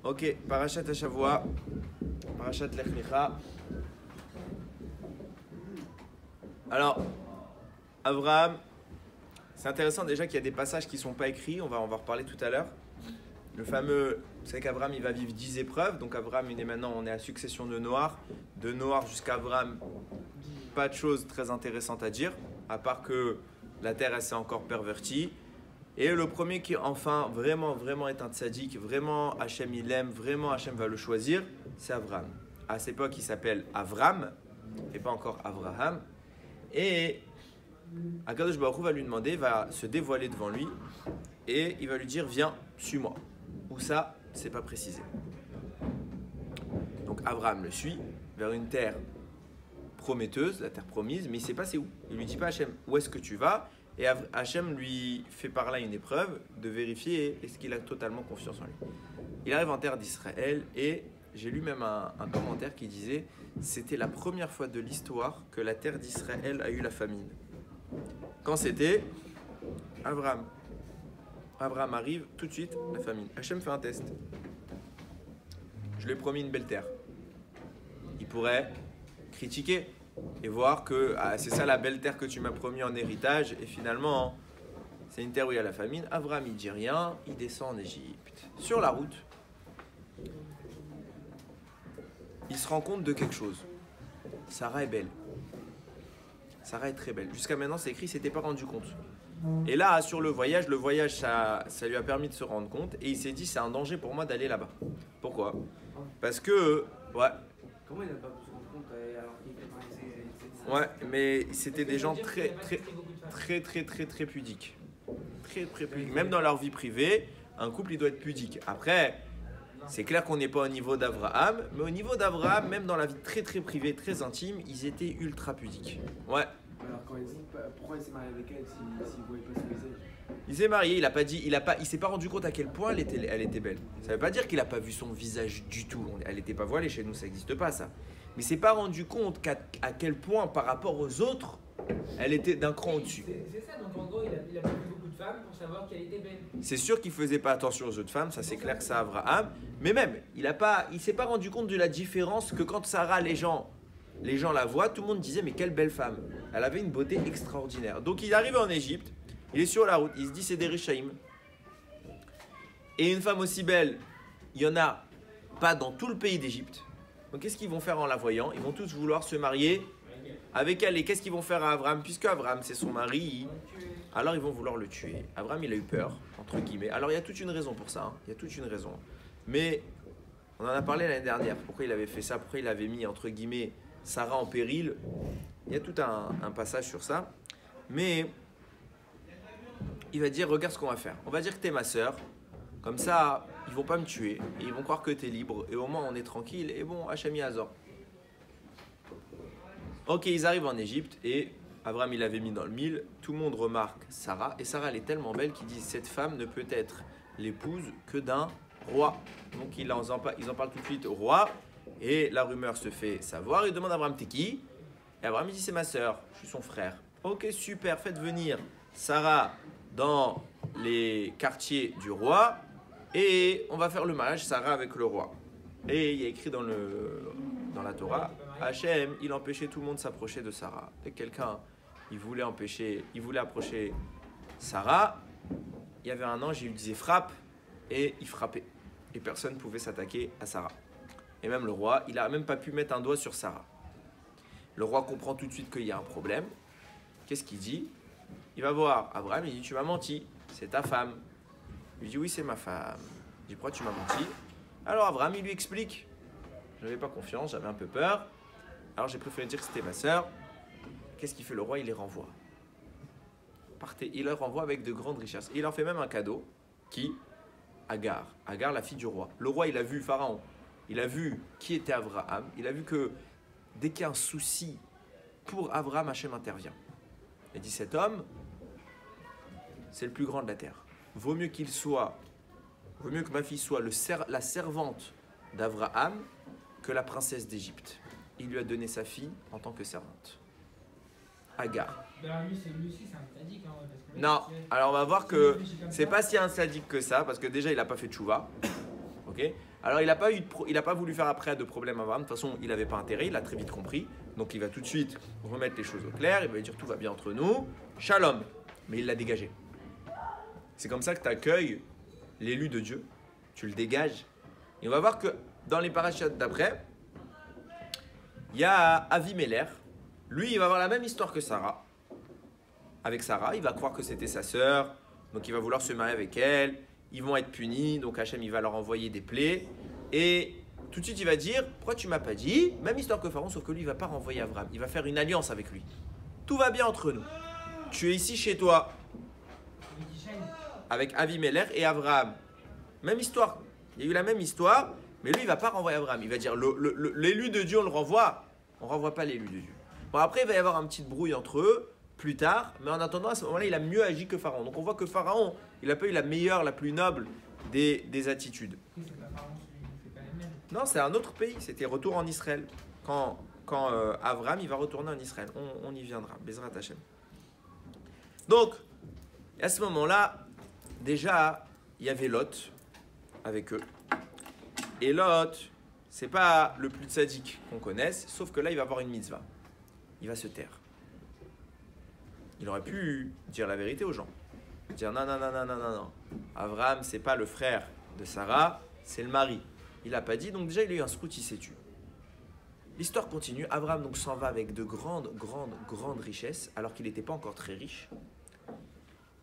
Ok, Parashat Hashavua, Parashat Lech Lecha. Alors, Abraham, c'est intéressant déjà qu'il y a des passages qui ne sont pas écrits, on va en reparler tout à l'heure. Le fameux, vous savez qu'Abraham il va vivre 10 épreuves, donc Abraham il est maintenant, on est à succession de Noach jusqu'à Abraham, pas de choses très intéressantes à dire, à part que la terre elle s'est encore pervertie. Et le premier qui enfin vraiment est un tzaddik, vraiment Hachem il l'aime, vraiment Hachem va le choisir, c'est Abraham. À cette époque il s'appelle Avram, et pas encore Abraham. Et Akadosh Baruch Hu va lui demander, va se dévoiler devant lui, et il va lui dire viens, suis-moi. Où ça, c'est pas précisé. Donc Abraham le suit vers une terre prometteuse, la terre promise, mais il ne sait pas c'est où. Il lui dit pas Hachem où est-ce que tu vas. Et Hachem lui fait par là une épreuve de vérifier est-ce qu'il a totalement confiance en lui. Il arrive en terre d'Israël et j'ai lu même un commentaire qui disait c'était la première fois de l'histoire que la terre d'Israël a eu la famine. Quand c'était Abraham. Abraham arrive, tout de suite, la famine. Hachem fait un test. Je lui ai promis une belle terre. Il pourrait critiquer et voir que c'est ça la belle terre que tu m'as promis en héritage et finalement c'est une terre où il y a la famine. Abraham il dit rien, il descend en Égypte. Sur la route, il se rend compte de quelque chose. Sarah est belle. Sarah est très belle. Jusqu'à maintenant c'est écrit, il s'était pas rendu compte. Et là sur le voyage ça lui a permis de se rendre compte et il s'est dit c'est un danger pour moi d'aller là-bas. Pourquoi? Parce que ouais. Comment il n'a pas pu se rendre compte alors qu'il était dans Ouais, mais c'était des gens très pudiques. Très pudiques. Même dans leur vie privée, un couple il doit être pudique. Après, c'est clair qu'on n'est pas au niveau d'Abraham, mais au niveau d'Abraham, même dans la vie très privée, très intime, ils étaient ultra pudiques. Ouais. Alors quand il dit pourquoi il s'est marié avec elle s'il ne voyait pas son visage? Il s'est marié, il s'est pas rendu compte à quel point elle était belle. Ça veut pas dire qu'il a pas vu son visage du tout. Elle était pas voilée chez nous, ça n'existe pas ça. Mais il s'est pas rendu compte à quel point par rapport aux autres, elle était d'un cran au-dessus. C'est ça, donc en gros, il a pas vu beaucoup de femmes pour savoir qu'elle était belle. C'est sûr qu'il faisait pas attention aux autres femmes, ça c'est clair que ça Abraham. Mais même, il s'est pas rendu compte de la différence que quand Sarah, les gens la voient, tout le monde disait mais quelle belle femme. Elle avait une beauté extraordinaire. Donc il arrive en Égypte, il est sur la route, il se dit c'est des Rishaïm. Et une femme aussi belle, il y en a pas dans tout le pays d'Égypte. Donc qu'est-ce qu'ils vont faire en la voyant? Ils vont tous vouloir se marier avec elle. Et qu'est-ce qu'ils vont faire à Abraham? Puisque Abraham c'est son mari, alors ils vont vouloir le tuer. Abraham il a eu peur, entre guillemets. Alors il y a toute une raison pour ça, il y a toute une raison. Mais on en a parlé l'année dernière, pourquoi il avait fait ça, pourquoi il avait mis entre guillemets Sarah en péril. Il y a tout un passage sur ça. Mais il va dire regarde ce qu'on va faire. On va dire que t'es ma sœur. Comme ça, ils vont pas me tuer. Et ils vont croire que tu es libre. Et au moins, on est tranquille. Et bon, Hachem Yazor. Ok, ils arrivent en Égypte. Et Abraham, il avait mis dans le mille. Tout le monde remarque Sarah. Et Sarah, elle est tellement belle qu'ils disent cette femme ne peut être l'épouse que d'un roi. Donc, ils en parlent tout de suite au roi. Et la rumeur se fait savoir. Il demande à Abraham, t'es qui? Et Abraham, il dit, c'est ma sœur. Je suis son frère. Ok, super. Faites venir Sarah dans les quartiers du roi. Et on va faire le mariage Sarah avec le roi. Et il y a écrit dans la Torah, Hachem, il empêchait tout le monde de s'approcher de Sarah. Dès que quelqu'un, il voulait approcher Sarah, il y avait un ange, il lui disait frappe, et il frappait. Et personne ne pouvait s'attaquer à Sarah. Et même le roi, il n'a même pas pu mettre un doigt sur Sarah. Le roi comprend tout de suite qu'il y a un problème. Qu'est-ce qu'il dit? Il va voir Abraham, il dit, tu m'as menti, c'est ta femme. Il lui dit oui c'est ma femme. Il dit pourquoi tu m'as menti? Alors Abraham il lui explique. Je n'avais pas confiance, j'avais un peu peur. Alors j'ai préféré dire que c'était ma sœur. Qu'est-ce qu'il fait le roi? Il les renvoie. Partez, il les renvoie avec de grandes richesses. Et il leur fait même un cadeau. Qui? Agar. Agar la fille du roi. Le roi il a vu Pharaon. Il a vu qui était Abraham. Il a vu que dès qu'il y a un souci pour Abraham, Hachem intervient. Il dit cet homme c'est le plus grand de la terre. Vaut mieux que ma fille soit la servante d'Abraham que la princesse d'Égypte. Il lui a donné sa fille en tant que servante. Agar. Lui aussi, c'est un sadique. Hein, parce que non, alors on va voir que c'est pas si un sadique que ça, parce que déjà il n'a pas fait de tchouva. Ok. Alors il n'a pas voulu faire après de problème à Abraham. De toute façon, il n'avait pas intérêt, il a très vite compris. Donc il va tout de suite remettre les choses au clair. Il va lui dire tout va bien entre nous. Shalom. Mais il l'a dégagé. C'est comme ça que tu accueilles l'élu de Dieu. Tu le dégages. Et on va voir que dans les parachutes d'après, il y a Avimelech. Lui, il va avoir la même histoire que Sarah. Avec Sarah, il va croire que c'était sa sœur. Donc il va vouloir se marier avec elle. Ils vont être punis. Donc Hachem, il va leur envoyer des plaies. Et tout de suite, il va dire, pourquoi tu m'as pas dit? Même histoire que Pharaon, sauf que lui, il va pas renvoyer Abraham. Il va faire une alliance avec lui. Tout va bien entre nous. Tu es ici chez toi. Avec Avimelech et Abraham. Même histoire. Il y a eu la même histoire. Mais lui, il ne va pas renvoyer Abraham. Il va dire, l'élu de Dieu, on le renvoie. On ne renvoie pas l'élu de Dieu. Bon, après, il va y avoir un petit brouille entre eux, plus tard. Mais en attendant, à ce moment-là, il a mieux agi que Pharaon. Donc, on voit que Pharaon, il n'a pas eu la meilleure, la plus noble des attitudes. C'est pas Pharaon, c'est pas les mêmes. Non, c'est un autre pays. C'était retour en Israël. Quand Abraham, il va retourner en Israël. On y viendra. Bezrat Hashem. Donc, à ce moment-là, déjà, il y avait Lot avec eux. Et Lot, c'est pas le plus sadique qu'on connaisse, sauf que là, il va avoir une mitzvah. Il va se taire. Il aurait pu dire la vérité aux gens. Dire non, non, non, non, non, non, non. Abraham, c'est pas le frère de Sarah, c'est le mari. Il n'a pas dit, donc déjà, il a eu un scout, il s'est tué. L'histoire continue. Abraham donc s'en va avec de grandes richesses, alors qu'il n'était pas encore très riche.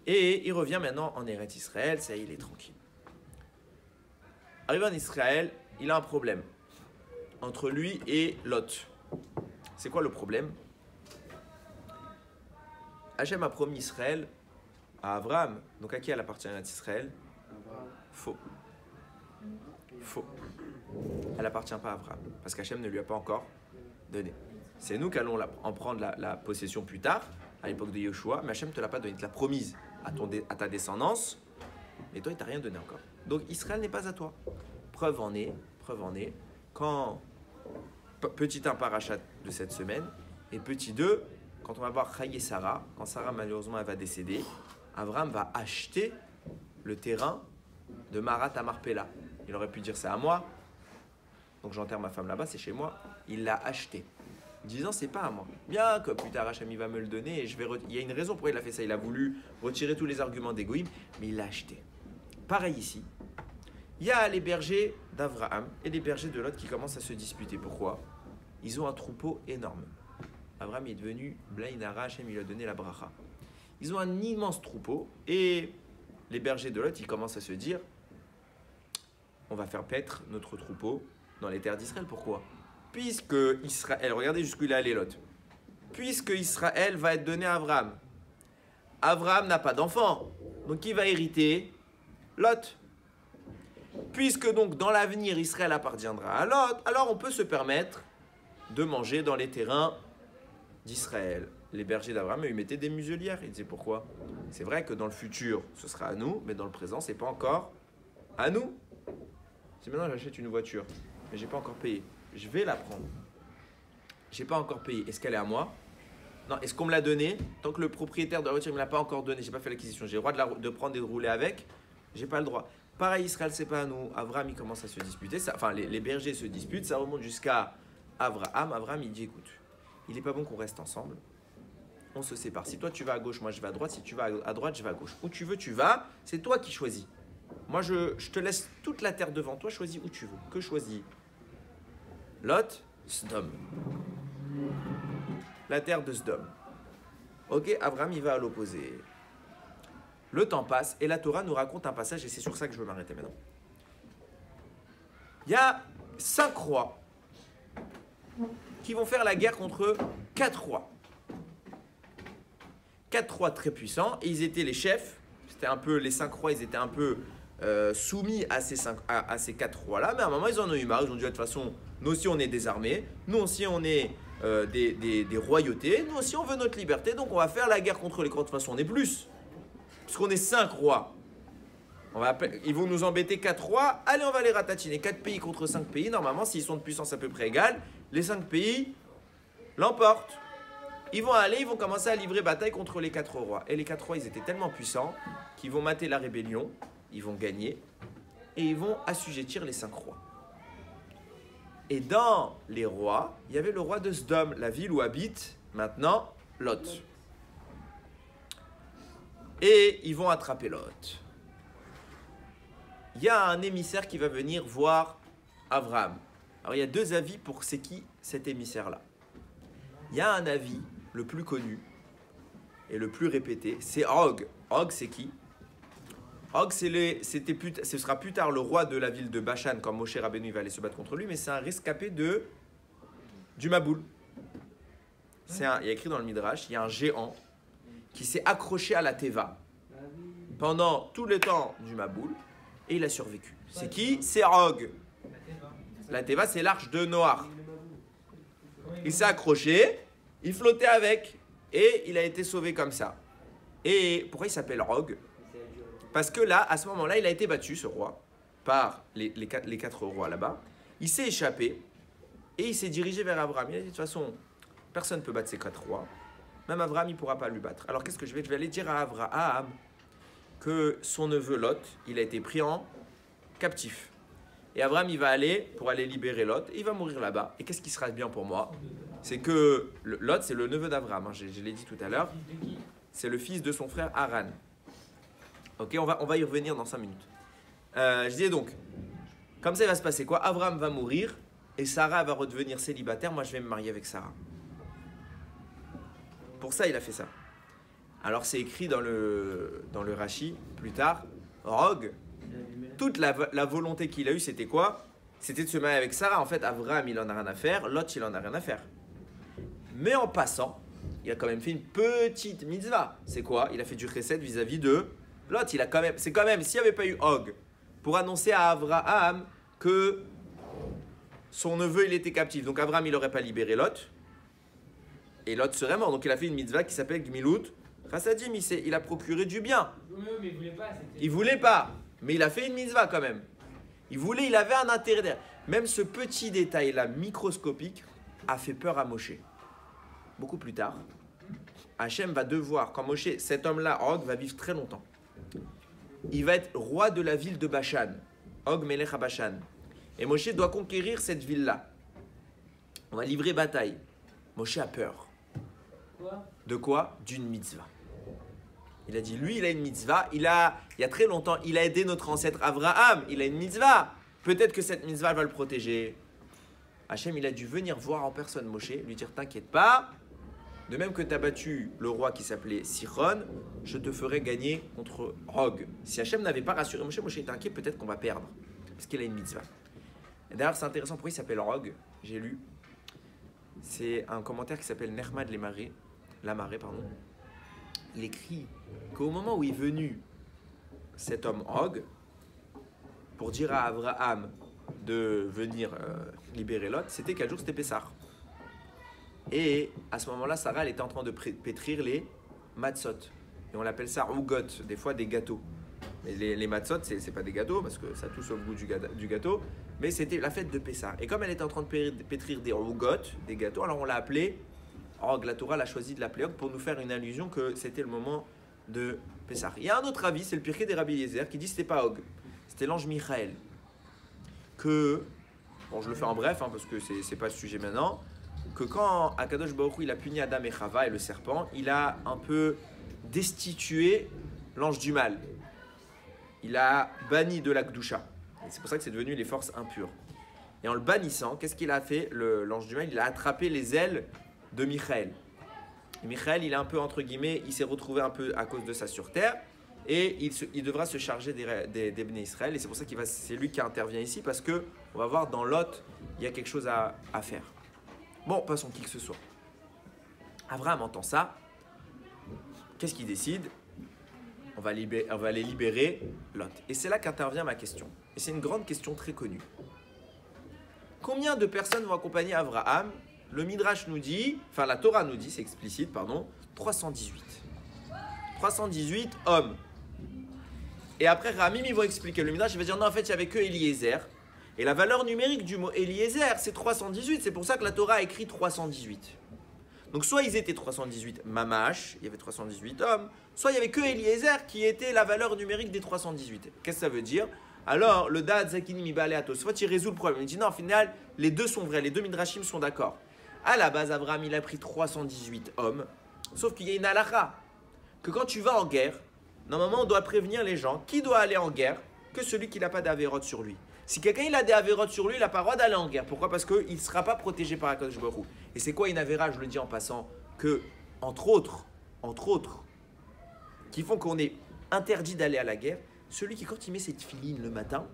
Et il revient maintenant en Eretz Israël, ça y est, il est tranquille. Arrivé en Israël, il a un problème entre lui et Lot. C'est quoi le problème? Hachem a promis Israël à Abraham. Donc à qui elle appartient Israël? Faux. Faux. Elle n'appartient pas à Abraham, parce qu'Hachem ne lui a pas encore donné. C'est nous qui allons en prendre la possession plus tard, à l'époque de Yoshua, mais Hachem ne te l'a pas donné, il te l'a promise à ta descendance, mais toi il t'a rien donné encore. Donc Israël n'est pas à toi. Preuve en est, quand, petit 1 parachat de cette semaine, et petit 2, quand on va voir Chaye et Sarah, quand Sarah malheureusement elle va décéder, Abraham va acheter le terrain de Marat à Marpella. Il aurait pu dire c'est à moi, donc j'enterre ma femme là-bas, c'est chez moi. Il l'a acheté, disant c'est pas à moi. Bien que plus tard Hachem il va me le donner et il y a une raison pourquoi il a fait ça. Il a voulu retirer tous les arguments d'Égoïm, mais il l'a acheté. Pareil ici. Il y a les bergers d'Abraham et les bergers de Lot qui commencent à se disputer. Pourquoi? Ils ont un troupeau énorme. Abraham est devenu Blainara, Hachem il lui a donné la bracha. Ils ont un immense troupeau et les bergers de Lot ils commencent à se dire on va faire paître notre troupeau dans les terres d'Israël. Pourquoi? Puisque Israël, regardez jusqu'où il est allé Lot. Puisque Israël va être donné à Abraham. Abraham n'a pas d'enfant, donc qui va hériter? Lot. Puisque donc dans l'avenir Israël appartiendra à Lot, alors on peut se permettre de manger dans les terrains d'Israël. Les bergers d'Abraham ils mettaient des muselières. Ils disaient pourquoi? C'est vrai que dans le futur ce sera à nous, mais dans le présent c'est pas encore à nous. Si maintenant j'achète une voiture, mais j'ai pas encore payé, je vais la prendre. J'ai pas encore payé. Est-ce qu'elle est à moi? Non. Est-ce qu'on me l'a donnée? Tant que le propriétaire de la voiture ne me l'a pas encore donnée, j'ai pas fait l'acquisition. J'ai le droit de prendre et de rouler avec. J'ai pas le droit. Pareil, Israël, c'est pas à nous. Abraham, il commence à se disputer. Enfin, les bergers se disputent. Ça remonte jusqu'à Abraham. Abraham, il dit écoute, il est pas bon qu'on reste ensemble. On se sépare. Si toi tu vas à gauche, moi je vais à droite. Si tu vas à droite, je vais à gauche. Où tu veux, tu vas. C'est toi qui choisis. Moi, je te laisse toute la terre devant toi. Choisis où tu veux. Que choisis? Lot, Sdom. La terre de Sdom. Ok, Abraham, il va à l'opposé. Le temps passe et la Torah nous raconte un passage et c'est sur ça que je veux m'arrêter maintenant. Il y a 5 rois qui vont faire la guerre contre 4 rois. 4 rois très puissants et ils étaient les chefs. C'était un peu les 5 rois, ils étaient un peu soumis à ces 4 rois-là. Mais à un moment, ils en ont eu marre. Ils ont dit de toute façon, nous aussi on est des armées, nous aussi on est des royautés, nous aussi on veut notre liberté, donc on va faire la guerre contre les croix. De toute façon, on est plus. Parce qu'on est 5 rois. Ils vont nous embêter 4 rois. Allez, on va les ratatiner. 4 pays contre 5 pays. Normalement, s'ils sont de puissance à peu près égale, les 5 pays l'emportent. Ils vont commencer à livrer bataille contre les 4 rois. Et les 4 rois, ils étaient tellement puissants qu'ils vont mater la rébellion. Ils vont gagner. et ils vont assujettir les 5 rois. Et dans les rois, il y avait le roi de Sdom, la ville où habite maintenant Lot. Et ils vont attraper Lot. Il y a un émissaire qui va venir voir Abraham. Alors il y a 2 avis pour c'est qui cet émissaire-là. Il y a un avis, le plus connu et le plus répété, c'est Og. Og, c'est qui? Og, ce sera plus tard le roi de la ville de Bashan quand Moshe Rabbeinu va aller se battre contre lui, mais c'est un rescapé du Maboul. Il y a écrit dans le Midrash, il y a un géant qui s'est accroché à la Teva pendant tout le temps du Maboul et il a survécu. C'est qui? C'est Og. La Teva, c'est l'arche de Noach. Il s'est accroché, il flottait avec et il a été sauvé comme ça. Et pourquoi il s'appelle Og? Parce que là, à ce moment-là, il a été battu, ce roi, par les 4 rois là-bas. Il s'est échappé et il s'est dirigé vers Abraham. Il a dit, de toute façon, personne ne peut battre ces 4 rois. Même Abraham, il ne pourra pas lui battre. Alors qu'est-ce que je vais aller dire à Abraham que son neveu Lot, il a été pris en captif. Et Abraham, il va aller pour aller libérer Lot et il va mourir là-bas. Et qu'est-ce qui sera bien pour moi? C'est que Lot, c'est le neveu d'Abraham, hein, je l'ai dit tout à l'heure. C'est le fils de son frère Haran. Ok, on va y revenir dans 5 minutes. Je disais donc, comme ça, il va se passer quoi? Abraham va mourir et Sarah va redevenir célibataire. Moi, je vais me marier avec Sarah. Pour ça, il a fait ça. Alors, c'est écrit dans le Rashi, plus tard, Og, toute la volonté qu'il a eue, c'était quoi? C'était de se marier avec Sarah. En fait, Abraham, il en a rien à faire. Lot, il en a rien à faire. Mais en passant, il a quand même fait une petite mitzvah. C'est quoi? Il a fait du chesed vis-à-vis de Lot. C'est quand même, s'il n'y avait pas eu Og pour annoncer à Abraham que son neveu, il était captif. Donc Abraham, il n'aurait pas libéré Lot. Et Lot serait mort. Donc il a fait une mitzvah qui s'appelle Gmilut Chassadim. Il a procuré du bien. Mais il voulait pas. Il voulait pas. Mais il a fait une mitzvah quand même. Il avait un intérêt derrière. Même ce petit détail-là, microscopique, a fait peur à Moshe. Beaucoup plus tard, Hachem va devoir, quand Moshe, cet homme-là, Og, va vivre très longtemps. Il va être roi de la ville de Bashan. Og Melech Bashan. Et Moshe doit conquérir cette ville-là. On va livrer bataille. Moshe a peur. Quoi? De quoi? D'une mitzvah. Il a dit, lui, il a une mitzvah. Il y a très longtemps, il a aidé notre ancêtre Abraham. Il a une mitzvah. Peut-être que cette mitzvah va le protéger. Hachem, il a dû venir voir en personne Moshe, lui dire, t'inquiète pas. De même que tu as battu le roi qui s'appelait Sichon, je te ferai gagner contre Og. Si Hachem n'avait pas rassuré Moshe, Moshe était inquiet, peut-être qu'on va perdre. Parce qu'il a une mitzvah. Et d'ailleurs, c'est intéressant, pourquoi il s'appelle Og? J'ai lu. C'est un commentaire qui s'appelle Nechmad Lamaré, pardon. Il écrit qu'au moment où est venu cet homme Og, pour dire à Abraham de venir libérer Lot, c'était quel jour? C'était Pessah. Et à ce moment-là, Sarah, elle était en train de pétrir les matzot. Et on l'appelle ça ougot, des fois des gâteaux. Mais les matzot, c'est pas des gâteaux, parce que ça touche au goût du gâteau, mais c'était la fête de Pessah. Et comme elle était en train de pétrir des ougot, des gâteaux, alors on l'a appelé Og. La Torah l'a choisi de l'appeler Og pour nous faire une allusion que c'était le moment de Pessah. Il y a un autre avis, c'est le Pirkei des Rabbi Eliezer, qui dit que c'était pas Og, c'était l'ange Michael. Que, bon je le fais en bref, hein, parce que c'est pas le sujet maintenant, que quand Akadosh Baruch Hu, il a puni Adam et Chava et le serpent, il a un peu destitué l'ange du mal. Il a banni de la Kedusha. C'est pour ça que c'est devenu les forces impures. Et en le bannissant, qu'est-ce qu'il a fait, l'ange du mal? Il a attrapé les ailes de Michael. Et Michael, il est un peu, entre guillemets, il s'est retrouvé un peu à cause de ça sur terre. Et il devra se charger des Bnei Israël. Et c'est pour ça c'est lui qui intervient ici, parce que on va voir dans Lot, il y a quelque chose à faire. Bon, passons qui que ce soit. Abraham entend ça. Qu'est-ce qu'il décide? On va aller libérer Lot. Et c'est là qu'intervient ma question. Et c'est une grande question très connue. Combien de personnes vont accompagner Abraham? Le Midrash nous dit, enfin la Torah nous dit, c'est explicite, pardon, 318. 318 hommes. Et après, Ramim, ils vont expliquer. Le Midrash, il va dire, non, en fait, il n'y avait que Eliezer. Et la valeur numérique du mot Eliezer, c'est 318. C'est pour ça que la Torah a écrit 318. Donc soit ils étaient 318 mamash, il y avait 318 hommes, soit il y avait que Eliezer qui était la valeur numérique des 318. Qu'est-ce que ça veut dire? Alors le Da'at Zakinim Ibale Atosfot, il résout le problème. Il dit non, au final, les deux sont vrais, les deux midrashim sont d'accord. À la base, Abraham, il a pris 318 hommes, sauf qu'il y a une halakha, que quand tu vas en guerre, normalement on doit prévenir les gens qui doit aller en guerre que celui qui n'a pas d'Averot sur lui. Si quelqu'un il a des Averot sur lui, il n'a pas le droit d'aller en guerre. Pourquoi? Parce qu'il ne sera pas protégé par Akadosh Baruch Hu. Et c'est quoi une Avera? Je le dis en passant, que, entre autres, qui font qu'on est interdit d'aller à la guerre, celui qui, quand il met ses tefilines le matin,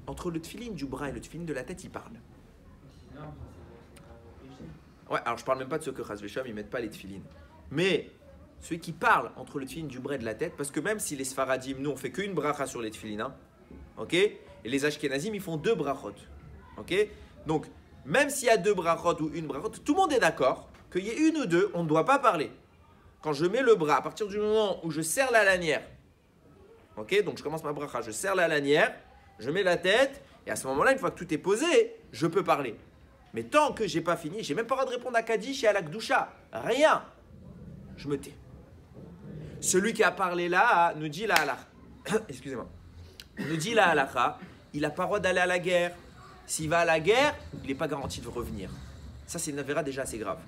entre le tefilin du bras et le tefilin de la tête, il parle. Ouais, alors je parle même pas de ceux que Chas Vesham, ils mettent pas les tefilines. Mais ceux qui parlent entre le tefilin du bras et de la tête, parce que même si les Sfaradim, nous on fait qu'une bracha sur les tefilines, hein, ok? Et les Ashkenazim, ils font 2 brachot, ok? Donc, même s'il y a 2 brachot ou une brachot, tout le monde est d'accord qu'il y ait une ou deux, on ne doit pas parler. Quand je mets le bras, à partir du moment où je serre la lanière, ok? Donc je commence ma bracha, je serre la lanière, je mets la tête, et à ce moment-là, une fois que tout est posé, je peux parler. Mais tant que j'ai pas fini, j'ai même pas le droit de répondre à Kaddish et à la Kdusha. Rien. Je me tais. Celui qui a parlé là nous dit la halakha. Excusez-moi. Nous dit la halakha, il n'a pas le droit d'aller à la guerre. S'il va à la guerre, il n'est pas garanti de revenir. Ça, c'est une avéra déjà assez grave.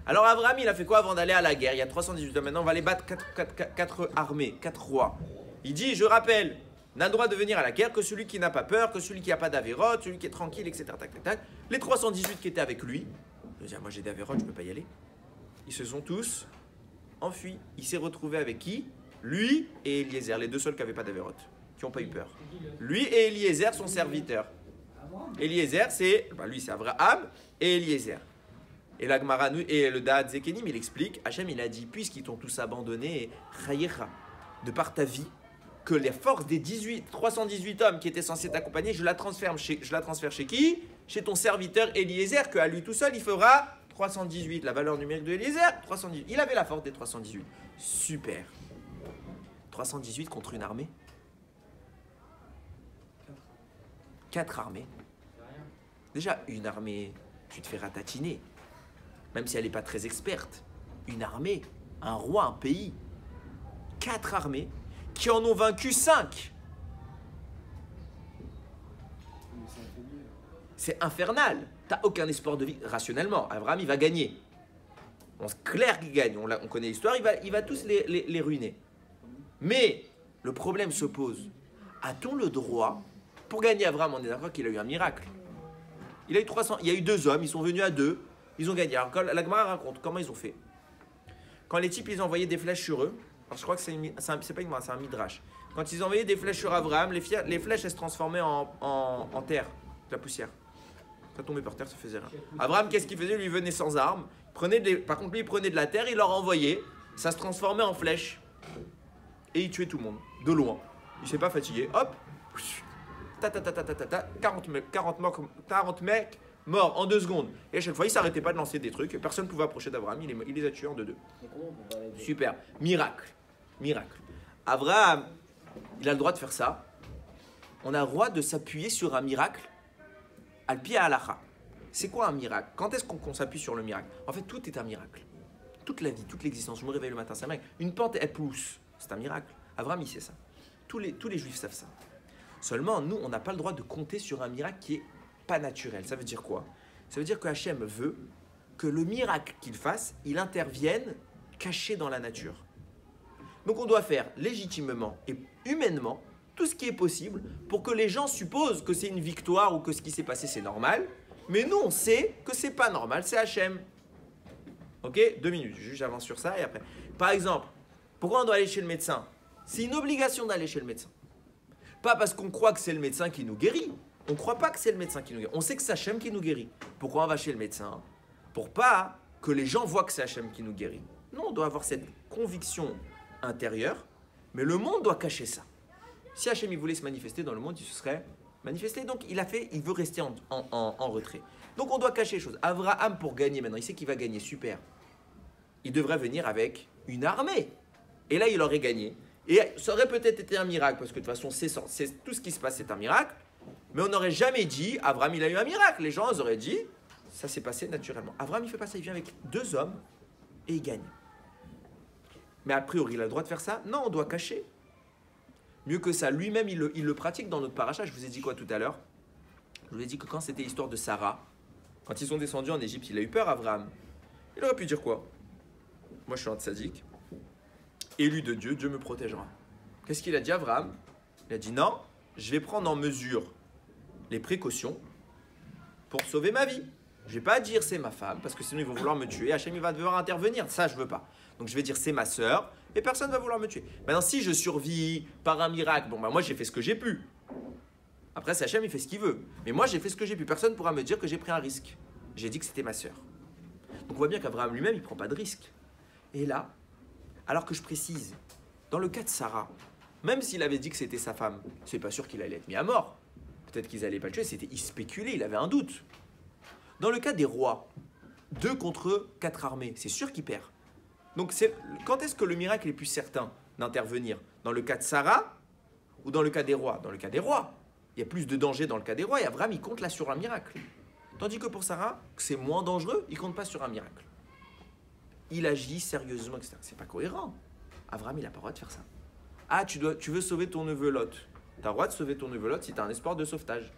Alors Abraham, il a fait quoi avant d'aller à la guerre? Il y a 318 ans. Maintenant, on va aller battre 4 armées, 4 rois. Il dit, je rappelle, n'a le droit de venir à la guerre que celui qui n'a pas peur, que celui qui n'a pas d'avérote, celui qui est tranquille, etc. Tac, tac, tac. Les 318 qui étaient avec lui, il dit, moi j'ai des avérotes, je ne peux pas y aller. Ils se sont tous enfuis. Il s'est retrouvé avec qui? Lui et Eliezer, les deux seuls qui n'avaient pas d'avérote, qui n'ont pas eu peur. Lui et Eliezer, son serviteur. Eliezer, c'est, lui c'est Abraham et Eliezer. Et la Gemara et le Da'at Zekenim, il explique, Hachem il a dit, puisqu'ils t'ont tous abandonné, Chayecha, de par ta vie, que les forces des 318 hommes qui étaient censés t'accompagner, je la transfère chez qui? Chez ton serviteur Eliezer, qu'à lui tout seul, il fera 318. La valeur numérique de Eliezer, 318. Il avait la force des 318. Super. 318 contre une armée? 4 armées. Déjà, une armée, tu te fais ratatiner. Même si elle n'est pas très experte. Une armée, un roi, un pays. 4 armées qui en ont vaincu 5. C'est infernal. T'as aucun espoir de vie. Rationnellement, Abraham, il va gagner. On se clair qu'il gagne. On connaît l'histoire, il va tous les ruiner. Mais le problème se pose. A-t-on le droit, pour gagner Abraham, on est d'accord qu'il a eu un miracle. Il a eu 300, il y a eu 2 hommes, ils sont venus à 2, ils ont gagné. Alors, la Gemara raconte comment ils ont fait. Quand les types, ils envoyaient des flèches sur eux, alors je crois que c'est pas une Gemara, c'est un midrash. Quand ils envoyaient des flèches sur Abraham, les flèches, elles se transformaient en terre, de la poussière. Ça tombait par terre, ça faisait rien. Abraham, qu'est-ce qu'il faisait? Lui, il venait sans armes. Par contre, lui, il prenait de la terre, il leur envoyait. Ça se transformait en flèches. Et il tuait tout le monde, de loin. Il s'est pas fatigué. Hop, 40 mecs morts en 2 secondes. Et à chaque fois, il s'arrêtait pas de lancer des trucs. Personne ne pouvait approcher d'Abraham. Il les a tués en 2-2. Super. Miracle. Abraham, il a le droit de faire ça. On a le droit de s'appuyer sur un miracle. Al-Pi Halacha. C'est quoi un miracle? Quand est-ce qu'on s'appuie sur le miracle? En fait, tout est un miracle. Toute la vie, toute l'existence. Je me réveille le matin, c'est un miracle. Une plante, elle pousse. C'est un miracle. Abraham, il sait ça. Tous les juifs savent ça. Seulement, nous, on n'a pas le droit de compter sur un miracle qui est pas naturel. Ça veut dire quoi? Ça veut dire que Hachem veut que le miracle qu'il fasse, il intervienne caché dans la nature. Donc on doit faire légitimement et humainement tout ce qui est possible pour que les gens supposent que c'est une victoire ou que ce qui s'est passé c'est normal. Mais nous, on sait que c'est pas normal, c'est Hachem. Ok? 2 minutes, juste j'avance sur ça et après. Par exemple, pourquoi on doit aller chez le médecin? C'est une obligation d'aller chez le médecin. Pas parce qu'on croit que c'est le médecin qui nous guérit. On ne croit pas que c'est le médecin qui nous guérit. On sait que c'est Hachem qui nous guérit. Pourquoi on va chez le médecin? Pour pas que les gens voient que c'est Hachem qui nous guérit. Non, on doit avoir cette conviction intérieure, mais le monde doit cacher ça. Si Hachem il voulait se manifester dans le monde, il se serait manifesté. Donc il veut rester en retrait. Donc on doit cacher les choses. Abraham, pour gagner maintenant, il sait qu'il va gagner, super. Il devrait venir avec une armée. Et là, il aurait gagné. Et ça aurait peut-être été un miracle, parce que de toute façon, c'est tout ce qui se passe, c'est un miracle. Mais on n'aurait jamais dit, Abraham, il a eu un miracle. Les gens auraient dit, Ça s'est passé naturellement. Avram, il fait pas ça, il vient avec 2 hommes et il gagne. Mais a priori, il a le droit de faire ça? Non, on doit cacher. Mieux que ça, lui-même, il le pratique dans notre paracha. Je vous ai dit quoi tout à l'heure? Je vous ai dit que quand c'était l'histoire de Sarah, quand ils sont descendus en Égypte, il a eu peur, Avram. Il aurait pu dire quoi? Moi, je suis un tzaddik, élu de Dieu, Dieu me protégera. Qu'est-ce qu'il a dit, Avram? Il a dit non, je vais prendre en mesure les précautions pour sauver ma vie. Je ne vais pas dire c'est ma femme, parce que sinon ils vont vouloir me tuer. Hachem, il va devoir intervenir. Ça, je ne veux pas. Donc je vais dire c'est ma sœur, et personne ne va vouloir me tuer. Maintenant, si je survis par un miracle, bon, moi j'ai fait ce que j'ai pu. Après, c'est Hachem, il fait ce qu'il veut. Mais moi, j'ai fait ce que j'ai pu. Personne ne pourra me dire que j'ai pris un risque. J'ai dit que c'était ma sœur. Donc on voit bien qu'Abraham lui-même, il ne prend pas de risque. Et là, alors que je précise, dans le cas de Sarah, même s'il avait dit que c'était sa femme, c'est pas sûr qu'il allait être mis à mort. Peut-être qu'ils n'allaient pas le tuer, il spéculait, il avait un doute. Dans le cas des rois, 2 contre 4 armées, c'est sûr qu'il perd. Donc quand est-ce que le miracle est plus certain d'intervenir? Dans le cas de Sarah ou dans le cas des rois? Dans le cas des rois. Il y a plus de danger dans le cas des rois et Abraham, il compte là sur un miracle. Tandis que pour Sarah, c'est moins dangereux, il ne compte pas sur un miracle. Il agit sérieusement, etc. C'est pas cohérent. Abraham, il n'a pas le droit de faire ça. Ah, tu veux sauver ton neveu Lot. Tu as le droit de sauver ton neveu Lot si tu as un espoir de sauvetage.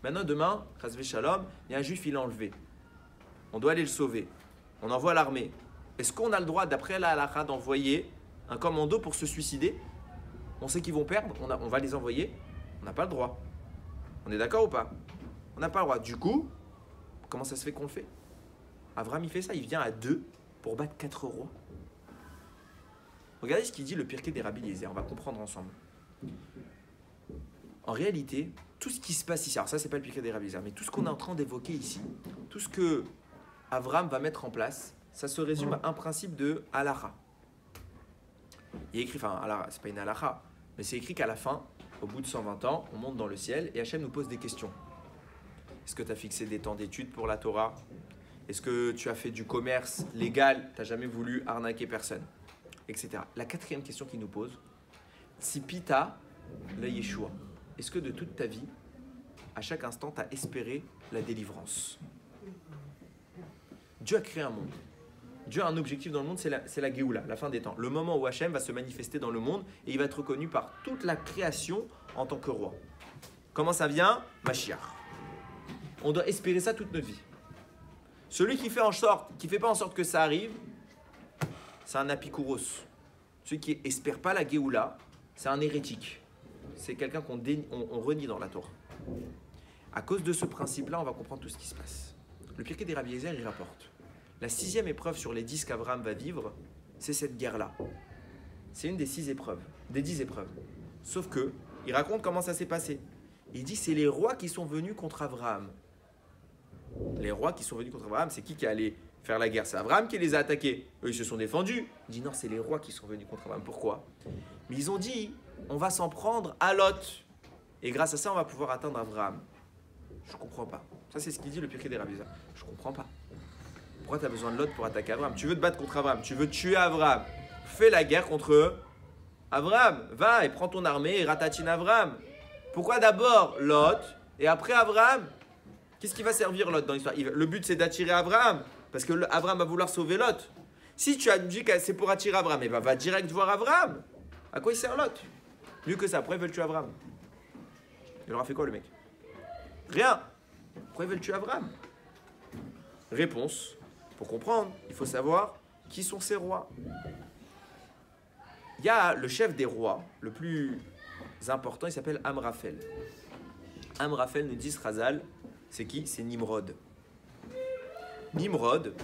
Maintenant, demain, Chasvé Shalom, il y a un juif, il est enlevé. On doit aller le sauver. On envoie l'armée. Est-ce qu'on a le droit, d'après la halakha, d'envoyer un commando pour se suicider? On sait qu'ils vont perdre, on va les envoyer. On n'a pas le droit. On est d'accord ou pas? On n'a pas le droit. Du coup, comment ça se fait qu'on le fait? Abraham, il fait ça, il vient à 2 pour battre 4 rois. Regardez ce qu'il dit le Pirkei des Rabbi Eliezer, on va comprendre ensemble. En réalité, tout ce qui se passe ici, alors ça c'est pas le Pirkei des Rabbi Eliezer, mais tout ce qu'on est en train d'évoquer ici, tout ce que Abraham va mettre en place, ça se résume à un principe de halakha. Il est écrit, enfin, c'est pas une halakha, mais c'est écrit qu'à la fin, au bout de 120 ans, on monte dans le ciel et Hachem nous pose des questions. Est-ce que tu as fixé des temps d'études pour la Torah? Est-ce que tu as fait du commerce légal? Tu n'as jamais voulu arnaquer personne? Etc. La 4e question qu'il nous pose, Tzipita le Yeshua. Est-ce que de toute ta vie, à chaque instant, tu as espéré la délivrance? Dieu a créé un monde. Dieu a un objectif dans le monde, c'est la Géoula, la fin des temps. Le moment où Hachem va se manifester dans le monde et il va être reconnu par toute la création en tant que roi. Comment ça vient? Mashiach. On doit espérer ça toute notre vie. Celui qui fait pas en sorte que ça arrive, c'est un apikouros. Celui qui espère pas la Géoula, c'est un hérétique. C'est quelqu'un qu'on renie dans la Torah. À cause de ce principe-là, on va comprendre tout ce qui se passe. Le Pirkei des Rabbi Eliezer, il rapporte. La 6e épreuve sur les 10 qu'Abraham va vivre, c'est cette guerre-là. C'est une des 10 épreuves. Sauf que, il raconte comment ça s'est passé. Il dit c'est les rois qui sont venus contre Abraham. Les rois qui sont venus contre Abraham, c'est qui est allé faire la guerre? C'est Abraham qui les a attaqués. Eux, ils se sont défendus. Il dit non, c'est les rois qui sont venus contre Abraham. Pourquoi? Mais ils ont dit, on va s'en prendre à Lot. Et grâce à ça, on va pouvoir atteindre Abraham. Je ne comprends pas. Ça, c'est ce qu'il dit le Pirkei des Rabbi Eliezer. Je ne comprends pas. Pourquoi tu as besoin de Lot pour attaquer Abraham? Tu veux te battre contre Abraham, tu veux tuer Abraham. Fais la guerre contre Abraham. Va et prends ton armée et ratatine Abraham. Pourquoi d'abord Lot et après Abraham? Qu'est-ce qui va servir Lot dans l'histoire? Le but, c'est d'attirer Abraham. Parce que Abraham va vouloir sauver Lot. Si tu as dit que c'est pour attirer Abraham, eh ben va direct voir Abraham. À quoi il sert Lot? Mieux que ça, pourquoi ils veulent tuer Abraham? Il aura fait quoi le mec? Rien. Pourquoi ils veulent tuer Abraham? Réponse. Pour comprendre, il faut savoir qui sont ces rois. Il y a le chef des rois, le plus important, il s'appelle Amraphel. Amraphel, nous dit Razal, c'est qui? C'est Nimrod. Nimrod,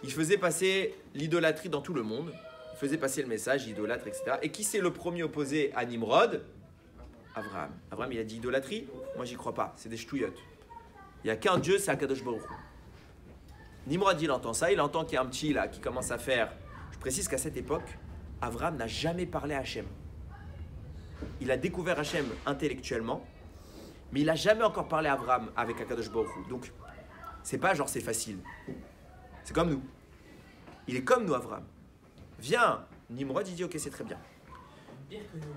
il faisait passer l'idolâtrie dans tout le monde. Il faisait passer le message, idolâtre, etc. Et qui c'est le premier opposé à Nimrod? Abraham. Abraham, il a dit idolâtrie? Moi, j'y crois pas. C'est des ch'touillottes. Il n'y a qu'un Dieu, c'est Akadosh Baruch Hu. Nimrod, il entend ça. Il entend qu'il y a un petit là qui commence à faire. Je précise qu'à cette époque, Abraham n'a jamais parlé à Hachem. Il a découvert Hachem intellectuellement, mais il n'a jamais encore parlé à Abraham avec Akadosh Baruch Hu. Donc, c'est pas genre c'est facile. C'est comme nous. Il est comme nous, Abraham. Viens, Nimrod, il dit ok, c'est très bien. Pire que nous.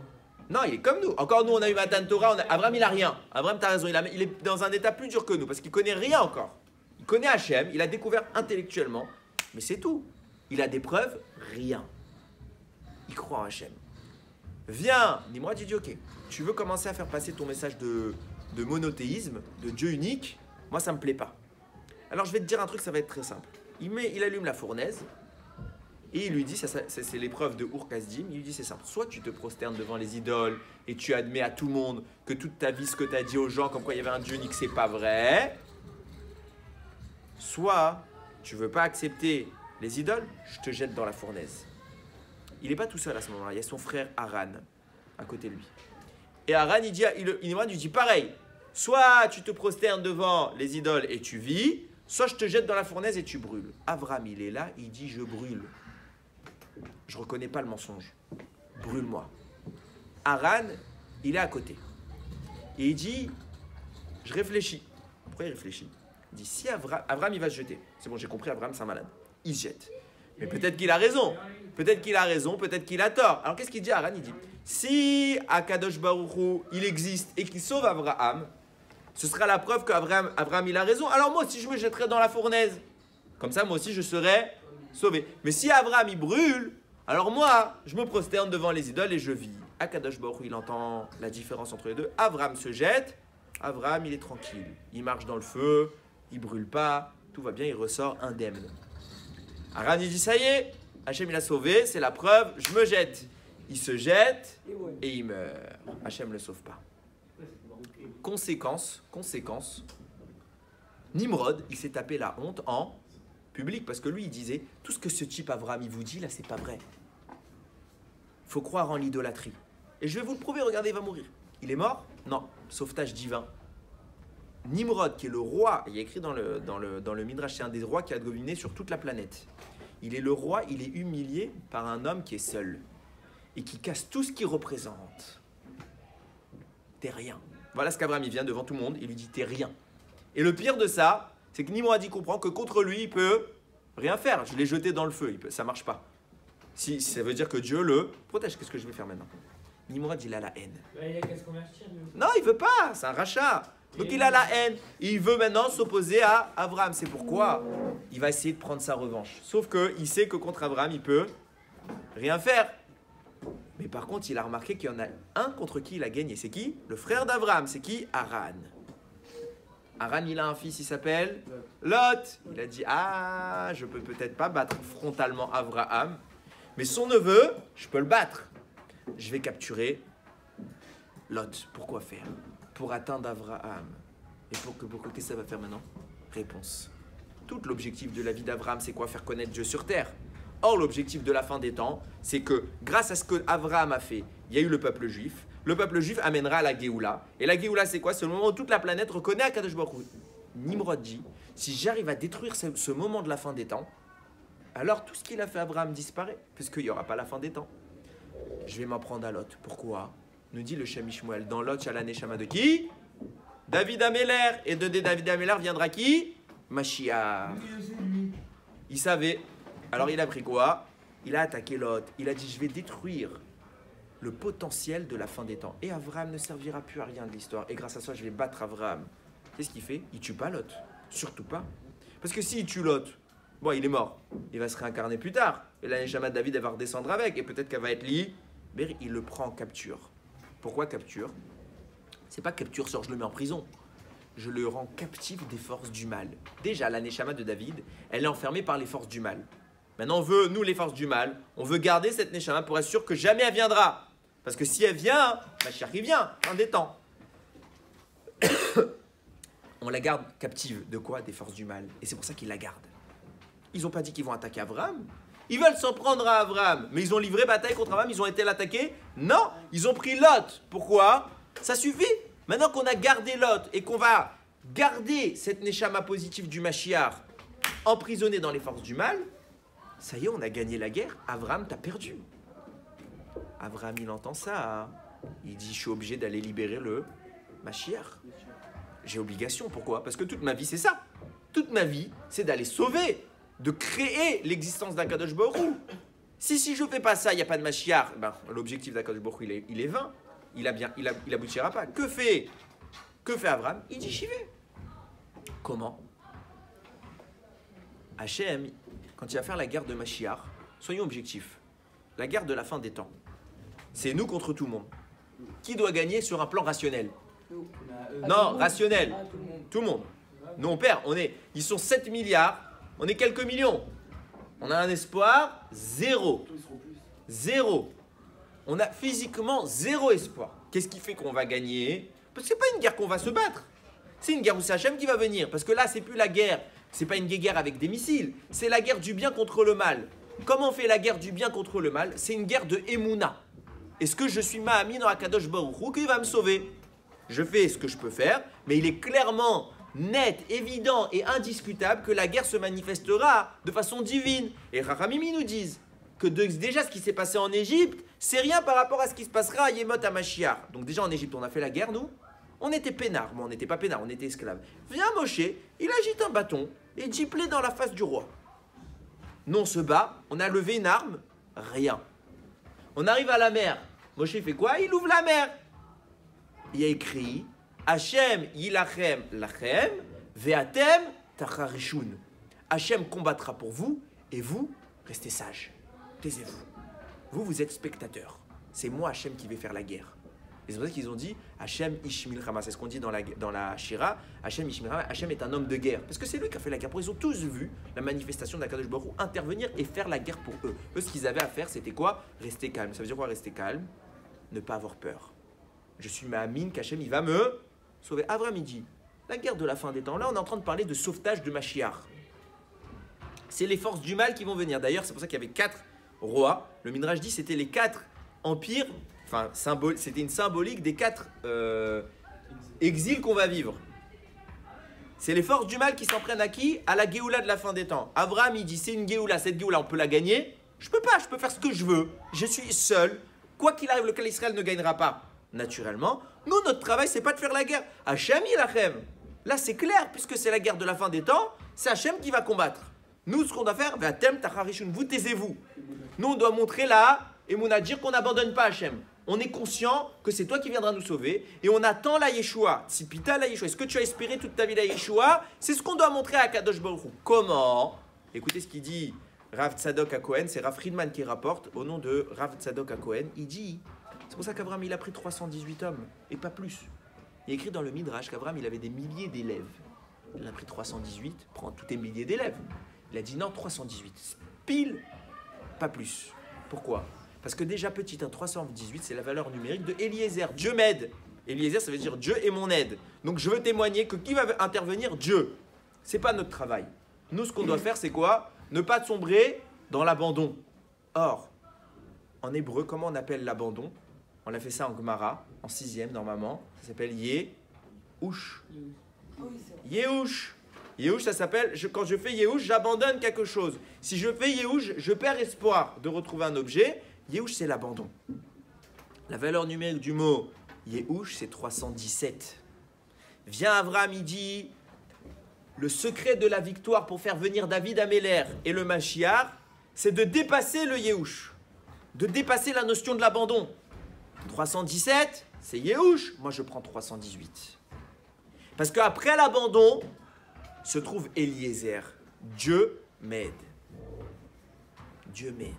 Non, il est comme nous. Encore nous, on a eu Matan Torah. Abraham, il a rien. Abraham, tu as raison. Il est dans un état plus dur que nous parce qu'il connaît rien encore. Il connaît Hachem, il a découvert intellectuellement, mais c'est tout. Il a des preuves, rien. Il croit en Hachem. Viens, Nimrod, il dit ok, tu veux commencer à faire passer ton message de monothéisme, de Dieu unique, moi ça me plaît pas. Alors je vais te dire un truc, ça va être très simple. Il allume la fournaise et il lui dit, c'est l'épreuve de Ur-Kasdim, il lui dit c'est simple, soit tu te prosternes devant les idoles et tu admets à tout le monde que toute ta vie, ce que tu as dit aux gens, comme quoi il y avait un Dieu unique, c'est pas vrai, soit tu veux pas accepter les idoles, je te jette dans la fournaise. Il n'est pas tout seul à ce moment-là, il y a son frère Haran à côté de lui. Et Haran, il dit pareil, soit tu te prosternes devant les idoles et tu vis, soit je te jette dans la fournaise et tu brûles. Avram, il est là, il dit je brûle. Je ne reconnais pas le mensonge. Brûle-moi. Haran, il est à côté. Et il dit, je réfléchis. Pourquoi il réfléchit? Il dit, si Avram, il va se jeter. C'est bon, j'ai compris, Avram, c'est un malade. Il se jette. Mais peut-être qu'il a raison. Peut-être qu'il a raison, peut-être qu'il a tort. Alors qu'est-ce qu'il dit Haran? Il dit, si Akadosh Baruch Hu, il existe et qu'il sauve Abraham, ce sera la preuve qu'Abraham, il a raison. Alors moi aussi, je me jetterai dans la fournaise. Comme ça, moi aussi, je serai sauvé. Mais si Abraham, il brûle, alors moi, je me prosterne devant les idoles et je vis. Akadosh Baruch Hu, il entend la différence entre les deux. Abraham se jette. Abraham, il est tranquille. Il marche dans le feu, il brûle pas, tout va bien, il ressort indemne. Haran, il dit, ça y est, Hachem, il a sauvé, c'est la preuve, je me jette. Il se jette et il meurt. Hachem ne le sauve pas. Conséquence, Nimrod, il s'est tapé la honte en public parce que lui, il disait, tout ce que ce type Abraham, il vous dit, là, c'est pas vrai. Il faut croire en l'idolâtrie. Et je vais vous le prouver, regardez, il va mourir. Il est mort? Non, sauvetage divin. Nimrod, qui est le roi, il y a écrit dans le Midrash, c'est un des rois qui a dominé sur toute la planète. Il est le roi, il est humilié par un homme qui est seul et qui casse tout ce qu'il représente. T'es rien. Voilà ce qu'Abraham, il vient devant tout le monde, il lui dit t'es rien. Et le pire de ça, c'est que Nimrod, il comprend que contre lui, il peut rien faire. Je l'ai jeté dans le feu, ça marche pas. Si ça veut dire que Dieu le protège, qu'est-ce que je vais faire maintenant? Nimrod, il a la haine. Il a qu'à se convertir. Non, il veut pas, c'est un rachat. Donc il a la haine. Il veut maintenant s'opposer à Abraham. C'est pourquoi il va essayer de prendre sa revanche. Sauf qu'il sait que contre Abraham, il peut rien faire. Mais par contre, il a remarqué qu'il y en a un contre qui il a gagné. C'est qui? Le frère d'Abraham. C'est qui? Haran. Haran, il a un fils, il s'appelle Lot. Il a dit, ah, je peux peut-être pas battre frontalement Abraham, mais son neveu, je peux le battre. Je vais capturer Lot. Pourquoi faire? Pour atteindre Abraham. Et pourquoi qu'est-ce que ça va faire maintenant? Réponse. Tout l'objectif de la vie d'Abraham, c'est quoi? Faire connaître Dieu sur terre. Or, l'objectif de la fin des temps, c'est que grâce à ce que Abraham a fait, il y a eu le peuple juif. Le peuple juif amènera à la Géoula. Et la Géoula, c'est quoi? C'est le moment où toute la planète reconnaît Akadosh Baruch Hu. Nimrod dit, si j'arrive à détruire ce moment de la fin des temps, alors tout ce qu'il a fait Abraham disparaît, puisqu'il n'y aura pas la fin des temps. Je vais m'en prendre à Lot. Pourquoi? Nous dit le Shem Ishmuel. Dans Lot, il y a la Neshama de qui? David Améler. Et de David Améler viendra qui? Mashiach. Il savait. Alors il a pris quoi? Il a attaqué Lot. Il a dit, je vais détruire le potentiel de la fin des temps. Et Abraham ne servira plus à rien de l'histoire. Et grâce à ça, je vais battre Abraham. Qu'est-ce qu'il fait? Il tue pas Lot. Surtout pas. Parce que s'il tue Lot, bon, il est mort. Il va se réincarner plus tard. Et la Neshama de David, elle va redescendre avec. Et peut-être qu'elle va être liée. Mais il le prend en capture. Pourquoi capture? C'est pas capture, genre je le mets en prison. Je le rends captif des forces du mal. Déjà, la Neshama de David, elle est enfermée par les forces du mal. Maintenant, on veut, nous les forces du mal, on veut garder cette Neshama pour être sûr que jamais elle viendra. Parce que si elle vient, Mashiach il vient, un des temps. On la garde captive. De quoi? Des forces du mal. Et c'est pour ça qu'ils la gardent. Ils n'ont pas dit qu'ils vont attaquer Abraham. Ils veulent s'en prendre à Abraham. Mais ils ont livré bataille contre Abraham. Ils ont été l'attaquer? Non. Ils ont pris Lot. Pourquoi? Ça suffit. Maintenant qu'on a gardé Lot et qu'on va garder cette Neshama positive du Mashiach emprisonnée dans les forces du mal, ça y est, on a gagné la guerre. Abraham, t'as perdu. Abraham, il entend ça. Il dit, je suis obligé d'aller libérer le Mashiach. J'ai obligation. Pourquoi? Parce que toute ma vie, c'est ça. Toute ma vie, c'est d'aller sauver, de créer l'existence d'un Kadosh Baruch Hu. Si je ne fais pas ça, il n'y a pas de Mashiach, ben, l'objectif d'un Kadosh Baruch Hu, il est vain. Il aboutira pas. Que fait Abraham? Il dit, j'y vais. Comment? Hachem, quand il va faire la guerre de Mashiach, soyons objectifs. La guerre de la fin des temps, c'est nous contre tout le monde. Qui doit gagner sur un plan rationnel? Non, rationnel. Tout le monde. Nous, on perd. Ils sont 7 milliards, on est quelques millions. On a un espoir, zéro. Zéro. On a physiquement zéro espoir. Qu'est-ce qui fait qu'on va gagner? Parce que ce n'est pas une guerre qu'on va se battre. C'est une guerre où c'est Hachem qui va venir. Parce que là, c'est plus la guerre. C'est pas une guerre avec des missiles. C'est la guerre du bien contre le mal. Comment on fait la guerre du bien contre le mal? C'est une guerre de Emouna. Est-ce que je suis Ma'amin dans Akadosh Baruch Hu qui va me sauver? Je fais ce que je peux faire, mais il est clairement net, évident et indiscutable que la guerre se manifestera de façon divine. Et Rachamim nous disent que déjà ce qui s'est passé en Égypte, c'est rien par rapport à ce qui se passera à Yemot HaMashiach. Donc déjà en Égypte, on a fait la guerre, nous. On était peinards, mais on n'était pas peinards, on était esclaves. Vient Moshe, il agite un bâton et dit plaît dans la face du roi. Nous on se bat, on a levé une arme, rien. On arrive à la mer. Moshe fait quoi? Il ouvre la mer. Il y a écrit Hachem yilachem lachem ve'atem tacharishun. Hachem combattra pour vous et vous restez sages. Taisez-vous. Vous êtes spectateurs. C'est moi Hachem qui vais faire la guerre. Et c'est pour ça qu'ils ont dit Hachem Ishmil Rama. C'est ce qu'on dit dans la Shira. Hachem Ishmil Rama. Hachem est un homme de guerre. Parce que c'est lui qui a fait la guerre. Ils ont tous vu la manifestation d'Akadosh Baruch Hu intervenir et faire la guerre pour eux. Eux, ce qu'ils avaient à faire, c'était quoi? Rester calme. Ça veut dire quoi rester calme? Ne pas avoir peur. Je suis Ma'amin qu'Hachem, il va me sauver. Avraham, il dit la guerre de la fin des temps. Là, on est en train de parler de sauvetage de Mashiach. C'est les forces du mal qui vont venir. D'ailleurs, c'est pour ça qu'il y avait 4 rois. Le Midrash dit c'était les 4 empires. Enfin, c'était une symbolique des 4 exils qu'on va vivre. C'est les forces du mal qui s'en prennent à qui? À la Géoula de la fin des temps. Avraham, il dit c'est une Géoula. Cette Géoula, on peut la gagner? Je peux pas, je peux faire ce que je veux. Je suis seul. Quoi qu'il arrive, le Kal Israël ne gagnera pas. Naturellement, nous, notre travail, c'est pas de faire la guerre. Hachem yilachem. Là, c'est clair, puisque c'est la guerre de la fin des temps, c'est Hachem qui va combattre. Nous, ce qu'on doit faire, Vatem tacharishun, vous taisez-vous. Nous, on doit montrer là, et on a dire qu'on n'abandonne pas Hachem. On est conscient que c'est toi qui viendras nous sauver, et on attend la Yeshua. Tzipita la Yeshua. Est-ce que tu as espéré toute ta vie la Yeshua? C'est ce qu'on doit montrer à Kadosh Baruch Hu. Comment? Écoutez ce qu'il dit Rav Tzadok HaKohen, c'est Rav Friedman qui rapporte au nom de Rav Tzadok HaKohen. Il dit, c'est pour ça qu'Abraham il a pris 318 hommes, et pas plus. Il est écrit dans le Midrash qu'Abraham il avait des milliers d'élèves. Il a pris 318, prend tous tes milliers d'élèves. Il a dit non, 318, pile, pas plus. Pourquoi? Parce que déjà petit, 318, c'est la valeur numérique de Eliezer. Dieu m'aide. Eliezer, ça veut dire Dieu est mon aide. Donc je veux témoigner que qui va intervenir? Dieu. C'est pas notre travail. Nous, ce qu'on doit faire, c'est quoi? Ne pas sombrer dans l'abandon. Or, en hébreu, comment on appelle l'abandon? On a fait ça en Gemara, en 6e normalement. Ça s'appelle Yehush. Yehush. Yehush, ça s'appelle, quand je fais Yehush, j'abandonne quelque chose. Si je fais Yehush, je perds espoir de retrouver un objet. Yehush, c'est l'abandon. La valeur numérique du mot Yehush, c'est 317. Vient Avraham, il dit, le secret de la victoire pour faire venir David Améler et le Mashiach, c'est de dépasser le Yehush, de dépasser la notion de l'abandon. 317, c'est Yehush. Moi, je prends 318. Parce qu'après l'abandon, se trouve Eliezer. Dieu m'aide. Dieu m'aide.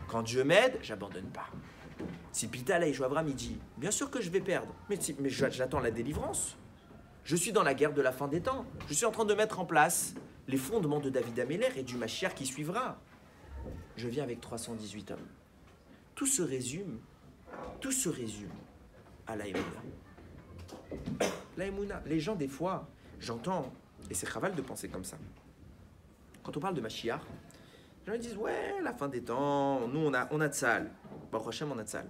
Quand Dieu m'aide, j'abandonne pas. Si Pita là, Avraham, il dit, bien sûr que je vais perdre, mais j'attends la délivrance. Je suis dans la guerre de la fin des temps. Je suis en train de mettre en place les fondements de David Améler et du Mashiach qui suivra. Je viens avec 318 hommes. Tout se résume à la Emouna. La Emouna. Les gens, des fois, j'entends, et c'est chaval de penser comme ça. Quand on parle de Mashiach, les gens disent, ouais, la fin des temps, nous, on a Tzal. Baruch Hashem, on a Tzal.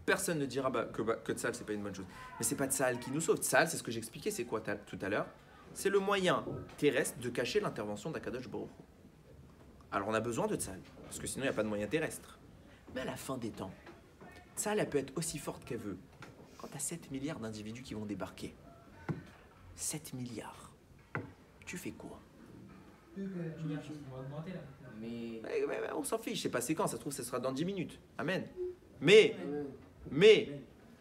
Personne ne dira que Tzal, c'est pas une bonne chose. Mais c'est pas Tzal qui nous sauve. Tzal, c'est ce que j'expliquais, c'est quoi tout à l'heure? C'est le moyen terrestre de cacher l'intervention d'Akadosh Baruch Hu. Alors on a besoin de Tzal, parce que sinon il n'y a pas de moyen terrestre. Mais à la fin des temps, Tzal, elle peut être aussi forte qu'elle veut. Quand tu as 7 milliards d'individus qui vont débarquer, 7 milliards, tu fais quoi? Mais on s'en fiche, c'est passé quand? Ça se trouve, ça sera dans 10 minutes. Amen. Mais,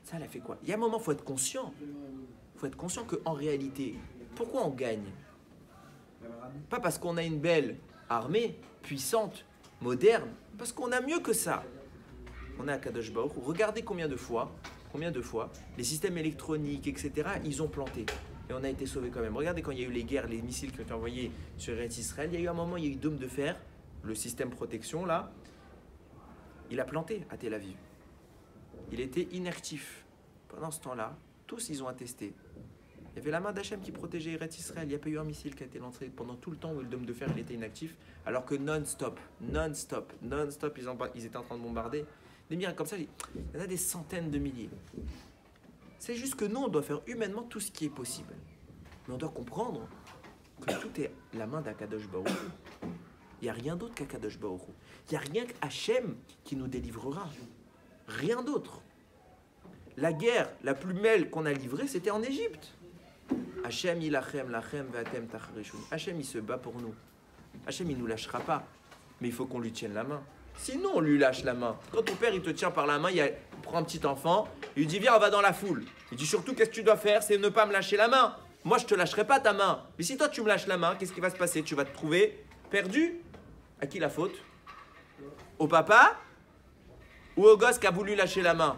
ça, elle a fait quoi? Il y a un moment, il faut être conscient. Il faut être conscient qu'en réalité, pourquoi on gagne? Pas parce qu'on a une belle armée, puissante, moderne, parce qu'on a mieux que ça. On a Akadosh Baruch Hu. Regardez combien de fois, les systèmes électroniques, etc., ils ont planté. Et on a été sauvés quand même. Regardez quand il y a eu les guerres, les missiles qui ont été envoyés sur Eretz Israël, il y a eu un moment, il y a eu Dôme de fer, le système protection là, il a planté à Tel Aviv. Il était inactif. Pendant ce temps-là, tous ils ont attesté. Il y avait la main d'Hachem qui protégeait Eretz Israël. Il n'y a pas eu un missile qui a été lancé pendant tout le temps où le Dôme de fer il était inactif, alors que non-stop, ils étaient en train de bombarder. Des miracles comme ça, il y en a des centaines de milliers. C'est juste que nous, on doit faire humainement tout ce qui est possible. Mais on doit comprendre que tout est la main d'Akadosh Baruch Hu. Il n'y a rien d'autre qu'Akadosh Baruch Hu. Il n'y a rien qu'Hachem qui nous délivrera. Rien d'autre. La guerre la plus belle qu'on a livrée, c'était en Égypte. Hachem, ilachem, lachem, vatem, tacharishun. Hachem, il se bat pour nous. Hachem, il ne nous lâchera pas. Mais il faut qu'on lui tienne la main. Sinon, on lui lâche la main. Quand ton père, il te tient par la main, il prend un petit enfant, il lui dit, viens, on va dans la foule. Il dit, surtout, qu'est-ce que tu dois faire? C'est ne pas me lâcher la main. Moi, je ne te lâcherai pas ta main. Mais si toi, tu me lâches la main, qu'est-ce qui va se passer? Tu vas te trouver perdu. À qui la faute? Au papa? Ou au gosse qui a voulu lâcher la main?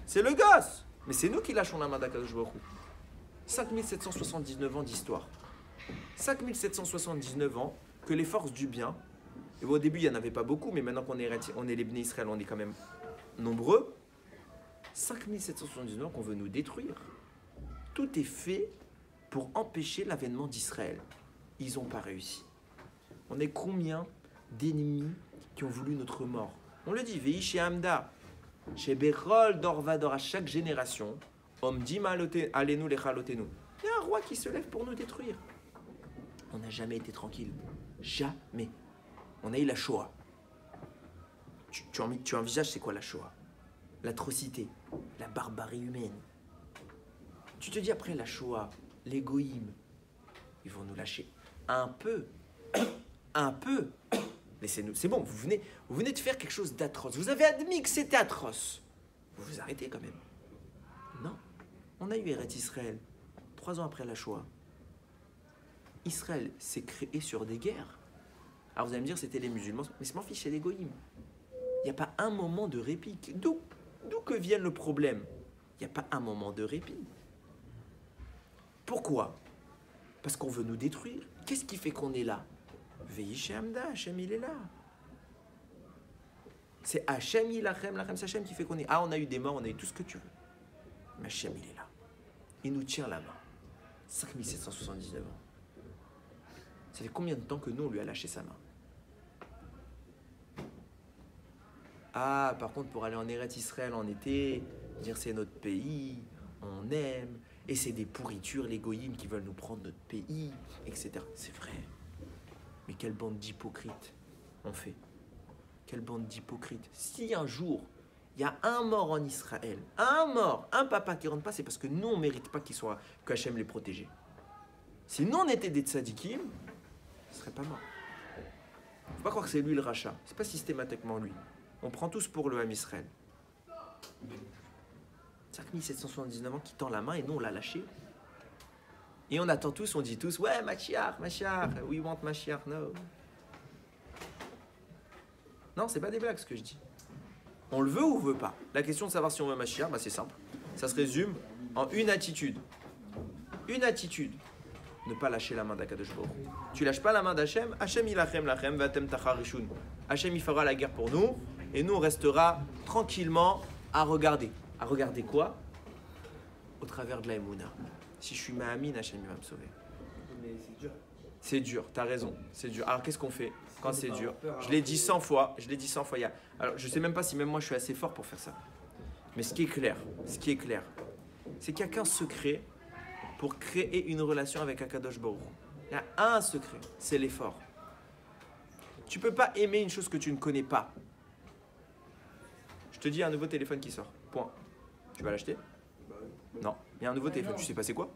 C'est le gosse. Mais c'est nous qui lâchons la main d'Akadosh Baruch Hu. 5779 ans d'histoire. 5779 ans que les forces du bien, et au début il n'y en avait pas beaucoup, mais maintenant qu'on est les Bnei Israël, on est quand même nombreux. 5779 ans qu'on veut nous détruire. Tout est fait pour empêcher l'avènement d'Israël. Ils n'ont pas réussi. On est combien d'ennemis qui ont voulu notre mort? On le dit, Vei chez Hamda, chez Berol Dorvador, à chaque génération, Omdim alenu lechalotenu. Il y a un roi qui se lève pour nous détruire. On n'a jamais été tranquille. Jamais. On a eu la Shoah. Tu envisages c'est quoi la Shoah? L'atrocité, la barbarie humaine. Tu te dis après la Shoah, les Goïms, ils vont nous lâcher un peu. Un peu. Laissez-nous. C'est bon, vous venez de faire quelque chose d'atroce. Vous avez admis que c'était atroce. Vous vous arrêtez quand même. Non. On a eu Eretz Israël 3 ans après la Shoah. Israël s'est créé sur des guerres. Alors vous allez me dire c'était les musulmans, mais je m'en fiche, c'est les goïms. Il n'y a pas un moment de répit. D'où que vienne le problème? Il n'y a pas un moment de répit. Pourquoi? Parce qu'on veut nous détruire. Qu'est-ce qui fait qu'on est là? Veillez chez Hamda, Hachem il est là. C'est Hachem ilachem, lachem, c'est Hachem qui fait qu'on est. Ah, on a eu des morts, on a eu tout ce que tu veux. Mais Hachem il est là. Il nous tient la main. 5779 ans. Ça fait combien de temps que nous on lui a lâché sa main? Ah, par contre, pour aller en Eretz Israël en été, dire c'est notre pays, on aime, et c'est des pourritures, les goïms qui veulent nous prendre notre pays, etc. C'est vrai. Mais quelle bande d'hypocrites on fait? Quelle bande d'hypocrites? Si un jour, il y a un mort en Israël, un mort, un papa qui rentre pas, c'est parce que nous, on ne mérite pas que Hachem les protège. Si nous, on était des tzadikim, ce serait pas mort. Faut pas croire que c'est lui le rachat. C'est pas systématiquement lui. On prend tous pour le Ham Israël. 5779 ans qui tend la main et nous on l'a lâché. Et on attend tous, on dit tous, ouais, Mashiach, we want Mashiach, no. Non, c'est pas des blagues ce que je dis. On le veut ou on veut pas? La question de savoir si on veut Mashiach, bah c'est simple. Ça se résume en une attitude. Une attitude. Ne pas lâcher la main d'Akadosh Baruch Hu. Tu lâches pas la main d'Hachem, Hachem ilachem lachem vatem tacharishun. Hachem il fera la guerre pour nous et nous on restera tranquillement à regarder. À regarder quoi? Au travers de la Emouna. Si je suis Mahamine, Hachem il va me sauver. Mais c'est dur. C'est dur, t'as raison, c'est dur. Alors qu'est-ce qu'on fait quand c'est dur? Je l'ai dit 100 fois, Alors je sais même pas si même moi je suis assez fort pour faire ça. Mais ce qui est clair, c'est qu'il y a qu'un secret pour créer une relation avec Akadosh Baruch Hu. Il y a un secret, c'est l'effort. Tu peux pas aimer une chose que tu ne connais pas. Je te dis un nouveau téléphone qui sort. Point. Tu vas l'acheter? Non. Il y a un nouveau téléphone. Tu sais pas c'est quoi?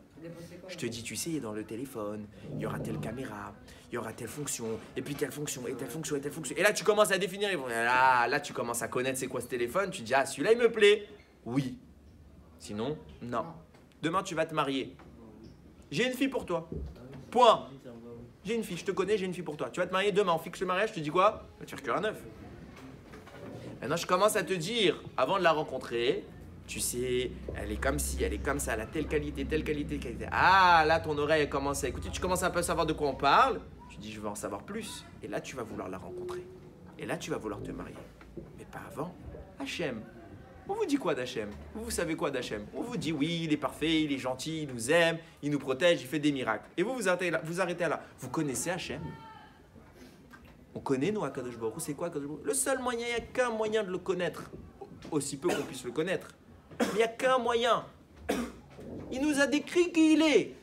Je te dis, tu sais, dans le téléphone, il y aura telle caméra, il y aura telle fonction, et puis telle fonction, et telle fonction, et telle fonction. Et là, tu commences à définir. Là, tu commences à connaître c'est quoi ce téléphone. Tu dis, ah, celui-là, il me plaît. Oui. Sinon, non. Demain, tu vas te marier. J'ai une fille pour toi. Point. j'ai une fille, je te connais, j'ai une fille pour toi. Tu vas te marier demain, on fixe le mariage, je te dis quoi? Tu vas te faire un œuf. Maintenant, je commence à te dire, avant de la rencontrer, tu sais, elle est comme ci, elle est comme ça, elle a telle qualité, telle qualité, telle qualité. Ah, là, ton oreille elle commence à écouter, tu commences un peu à savoir de quoi on parle. Tu dis, je veux en savoir plus. Et là, tu vas vouloir la rencontrer. Et là, tu vas vouloir te marier. Mais pas avant. Hachem. On vous dit quoi d'Hachem? Vous savez quoi d'Hachem? On vous dit, oui, il est parfait, il est gentil, il nous aime, il nous protège, il fait des miracles. Et vous, vous arrêtez là. Vous connaissez Hachem? On connaît, nous, Akadosh Baruch Hu, c'est quoi Akadosh Baruch Hu? Le seul moyen, il n'y a qu'un moyen de le connaître. Aussi peu qu'on puisse le connaître. Mais il n'y a qu'un moyen. Il nous a décrit qui il est.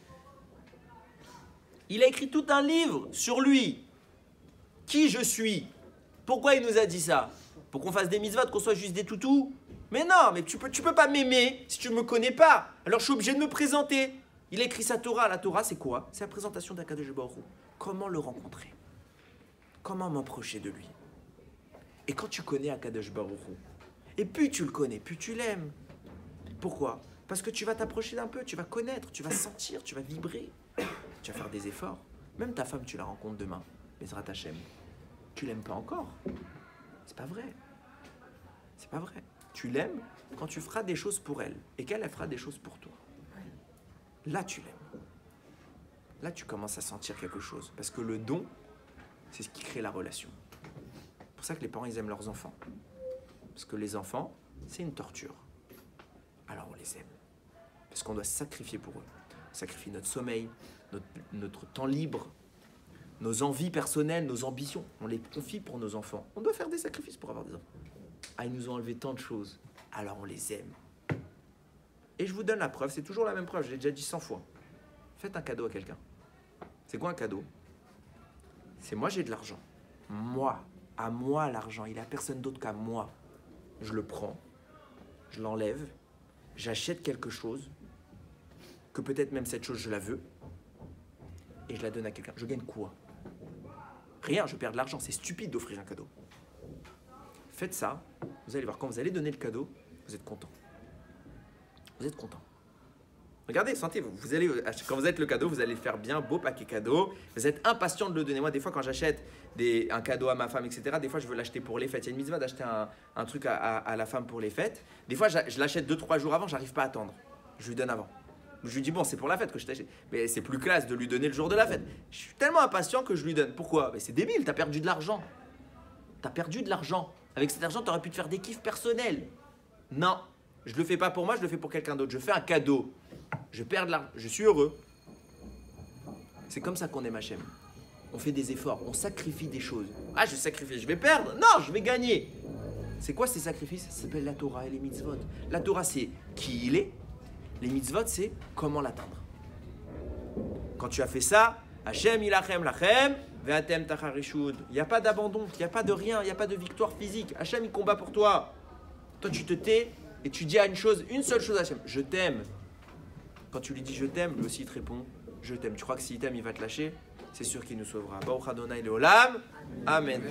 Il a écrit tout un livre sur lui. Qui je suis. Pourquoi il nous a dit ça? Pour qu'on fasse des mitzvot, qu'on soit juste des toutous? Mais non, mais tu peux pas m'aimer si tu ne me connais pas. Alors je suis obligé de me présenter. Il a écrit sa Torah. La Torah, c'est quoi? C'est la présentation d'Akadosh Baruch Hu. Comment le rencontrer? Comment m'approcher de lui? Et quand tu connais Akadosh Baruch Hu, et plus tu le connais, plus tu l'aimes. Pourquoi? Parce que tu vas t'approcher d'un peu, tu vas connaître, tu vas sentir, tu vas vibrer. Tu vas faire des efforts. Même ta femme, tu la rencontres demain. Bezrat Hashem. Tu l'aimes pas encore. C'est pas vrai. C'est pas vrai. Tu l'aimes quand tu feras des choses pour elle et qu'elle fera des choses pour toi. Là, tu l'aimes. Là, tu commences à sentir quelque chose. Parce que le don, c'est ce qui crée la relation. C'est pour ça que les parents, ils aiment leurs enfants. Parce que les enfants, c'est une torture. Alors on les aime. Parce qu'on doit sacrifier pour eux. Sacrifier notre sommeil, notre temps libre, nos envies personnelles, nos ambitions. On les confie pour nos enfants. On doit faire des sacrifices pour avoir des enfants. Ah, ils nous ont enlevé tant de choses. Alors on les aime. Et je vous donne la preuve. C'est toujours la même preuve. Je l'ai déjà dit 100 fois. Faites un cadeau à quelqu'un. C'est quoi un cadeau? C'est moi, j'ai de l'argent. Moi. À moi l'argent. Il n'est à personne d'autre qu'à moi. Je le prends, je l'enlève, j'achète quelque chose, que peut-être même cette chose je la veux, et je la donne à quelqu'un. Je gagne quoi? Rien, je perds de l'argent. C'est stupide d'offrir un cadeau. Faites ça, vous allez voir, quand vous allez donner le cadeau, vous êtes content. Vous êtes content. Regardez, sentez, quand vous êtes le cadeau, vous allez le faire bien, beau paquet cadeau. Vous êtes impatient de le donner. Moi, des fois, quand j'achète un cadeau à ma femme, etc., des fois, je veux l'acheter pour les fêtes. Il y a une mitzvah d'acheter un truc à la femme pour les fêtes. Des fois, je l'achète 2-3 jours avant, j'arrive pas à attendre. Je lui donne avant. Je lui dis, bon, c'est pour la fête que je t'achète. Mais c'est plus classe de lui donner le jour de la fête. Je suis tellement impatient que je lui donne. Pourquoi? C'est débile, t'as perdu de l'argent. T'as perdu de l'argent. Avec cet argent, t'aurais pu te faire des kiffs personnels. Non, je le fais pas pour moi, je le fais pour quelqu'un d'autre. Je fais un cadeau. Je perds de l'argent, je suis heureux. C'est comme ça qu'on aime Hachem. On fait des efforts, on sacrifie des choses. Ah, je sacrifie, je vais perdre? Non, je vais gagner. C'est quoi ces sacrifices? Ça s'appelle la Torah et les mitzvot. La Torah, c'est qui il est. Les mitzvot, c'est comment l'atteindre. Quand tu as fait ça, Hachem ilachem lachem, ve'atem tacharishud. Il n'y a pas d'abandon, il n'y a pas de rien, il n'y a pas de victoire physique. Hachem, il combat pour toi. Toi, tu te tais et tu dis à une seule chose à Hachem, je t'aime. Quand tu lui dis je t'aime, lui aussi il te répond je t'aime. Tu crois que s'il t'aime, il va te lâcher? C'est sûr qu'il nous sauvera. Baruch Adonai Leolam. Amen.